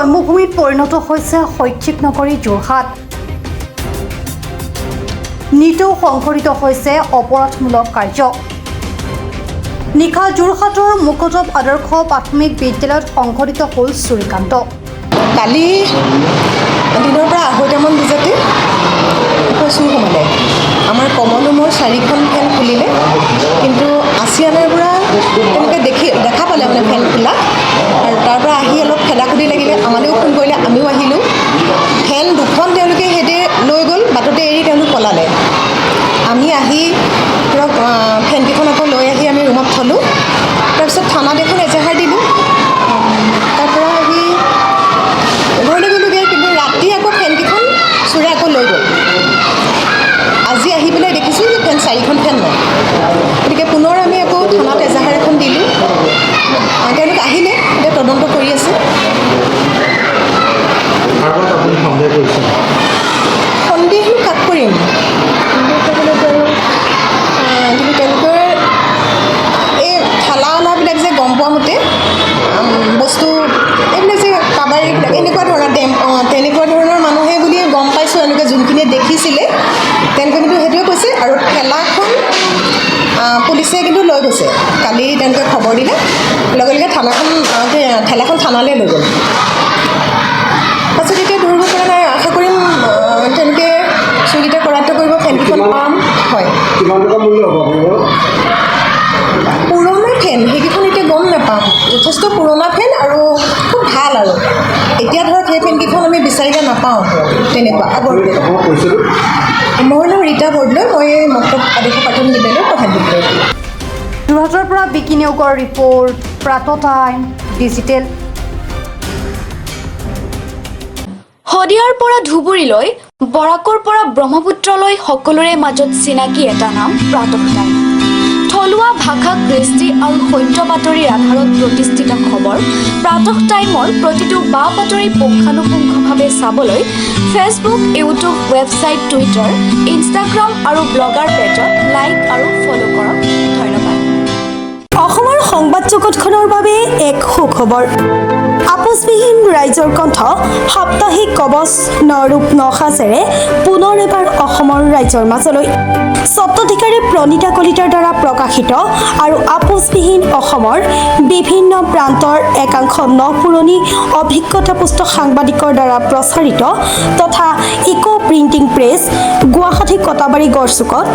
জন্মভূমিত পৰিণত হৈছে শৈক্ষিক নগৰী যোৰহাট। নিতৌ সংঘটিত হৈছে অপৰাধমূলক কাৰ্য। নিশা যোৰহাটৰ মুকটব আদৰ্শ প্ৰাথমিক বিদ্যালয়ত সংঘটিত হ'ল চুৰিকাণ্ড। কালি দিনৰ পৰা 2:30মান বজাতে চুৰ সোমালে। আমাৰ কমন ৰুমৰ 4খন ফেন খুলিলে, কিন্তু আছিয়ানাৰ পৰা তেওঁলোকে দেখা পালে মানে ফেন খোলা, আৰু তাৰ পৰা আহি অলপ খেদাখুদি লাগিলে। আমালৈও ফোন কৰিলে, আমিও আহিলোঁ। ফেন 2খন তেওঁলোকে হেঁতে লৈ গ'ল, বাটতে এৰি তেওঁলোক পলালে। আমি আহি ধৰক ফেনকেইখন আকৌ লৈ আহি আমি ৰুমত থলোঁ। তাৰপিছত থানাত এখন এজাহাৰ দিলোঁ। তাৰ পৰা আহি ঘৰলৈ গ'লোগৈ, কিন্তু ৰাতি আকৌ ফেনকেইখন চোৰে আকৌ লৈ গ'ল। আজি আহি পেলাই দেখিছোঁ যে 4খন ফেন নাই। গতিকে পুনৰ আমি আকৌ থানাত এজাহাৰ এখন দিলোঁ। তেওঁলোক আহিলে, এতিয়া তদন্ত কৰি আছে। সন্দেহনো কাক কৰিম? কিন্তু তেওঁলোকৰ এই ঠেলাৱালাবিলাক যে গম পোৱা মতে বস্তু এইবিলাক যে কাবাৰীবিলাক এনেকুৱা ধৰণৰ তেনেকুৱা ধৰণৰ মানুহে বুলি গম পাইছোঁ। এনেকৈ যোনখিনিয়ে দেখিছিলে তেওঁলোকে কিন্তু সেইটোৱে কৈছে। আৰু ঠেলাখন পুলিচে কিন্তু লৈ গৈছে। কালি তেওঁলোকে খবৰ দিলে, লগে লগে ঠেলাখন থানালৈ লৈ গ'ল। পাছত এতিয়া ধৰিব পৰা নাই। আশা কৰিম তেওঁলোকে চুৰিকেইটা কৰায়ত্ব কৰিব, ফেনকেইখন পাম। হয়, পুৰণা ফেন সেইকেইখন এতিয়া গম নাপাম। যথেষ্ট পুৰণা ফেন আৰু খুব ভাল। আৰু এতিয়া ধৰক সেই ফেনকেইখন আমি বিচাৰিলে নাপাওঁ। তেনেকুৱা আগৰ মোৰ নাম ৰীতা বৰদলৈ, মই মক্তব আদৰ্শ প্ৰাথমিক বিদ্যালয়ৰ প্ৰধান শিক্ষয়িত্ৰী। যোৰহাটৰ পৰা বিকি নিয়োগৰ ৰিপৰ্ট, প্ৰাত টাইম ডিজিটেল। শদিয়াৰ পৰা ধুবুৰীলৈ, বৰাকৰ পৰা ব্ৰহ্মপুত্ৰলৈ সকলোৰে মাজত চিনাকি এটা নাম প্ৰাত টাইম। থলুৱা ভাষা, কৃষ্টি আৰু সত্য বাতৰিৰ আধাৰত প্ৰতিষ্ঠিত খবৰ প্ৰাত টাইমৰ প্ৰতিটো বা বাতৰি পুংখানুপুংখভাৱে চাবলৈ Facebook, YouTube, website, Twitter, Instagram আৰু ব্লগাৰ পেজত লাইক আৰু ফ'ল' কৰক। ধন্যবাদ। অসমৰ সংবাদ জগতখনৰ বাবে এক সুখবৰ। আপোচবিহীন ৰাইজৰ কণ্ঠ সাপ্তাহিক কবচ নৰূপ নসাজেৰে পুনৰ এবাৰ অসমৰ ৰাইজৰ মাজলৈ। স্বত্বাধিকাৰী প্ৰণীতা কলিতাৰ দ্বাৰা প্ৰকাশিত আৰু আপোচবিহীন অসমৰ বিভিন্ন প্ৰান্তৰ একাংশ নপুৰণি অভিজ্ঞতাপুষ্ট সাংবাদিকৰ দ্বাৰা প্ৰচাৰিত তথা eco printing press, Guwahati Katabari গড়চুকত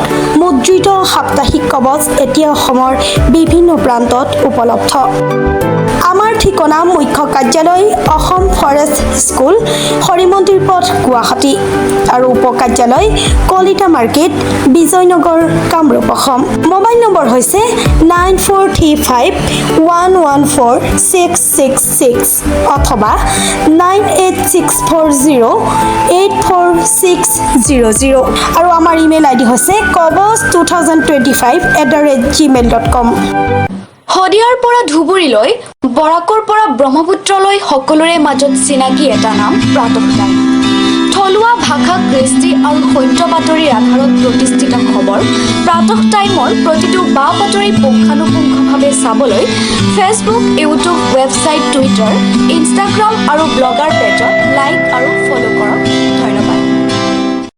মুদ্ৰিত সাপ্তাহিক কবচ এতিয়া অসমৰ বিভিন্ন প্ৰান্তত উপলব্ধ। আমাৰ ঠিকনা মুখ্য কাৰ্যালয় অসম ফৰেষ্ট স্কুল, হৰিমন্দিৰ পথ, গুৱাহাটী আৰু উপ কাৰ্যালয় Kalita market, Bijoynagar, Kamrup, Assam. Mobile number হৈছে 9435114666 অথবা 9864084600 আৰু আমাৰ ইমেইল আইডি হৈছে kobos2025@gmail.com। শদিয়াৰ পৰা ধুবুৰীলৈ, বৰাকৰ পৰা ব্ৰহ্মপুত্ৰলৈ সকলোৰে মাজত চিনাকি এটা নাম প্ৰাত টাইম। থলুৱা ভাষা, কৃষ্টি আৰু সত্য বাতৰিৰ আধাৰত প্ৰতিষ্ঠিত খবৰ প্ৰাত টাইমৰ প্ৰতিটো বা বাতৰি পুংখানুপুংখভাৱে চাবলৈ Facebook, YouTube, website, Twitter, Instagram আৰু ব্লগাৰ পেজত লাইক আৰু ফ'ল'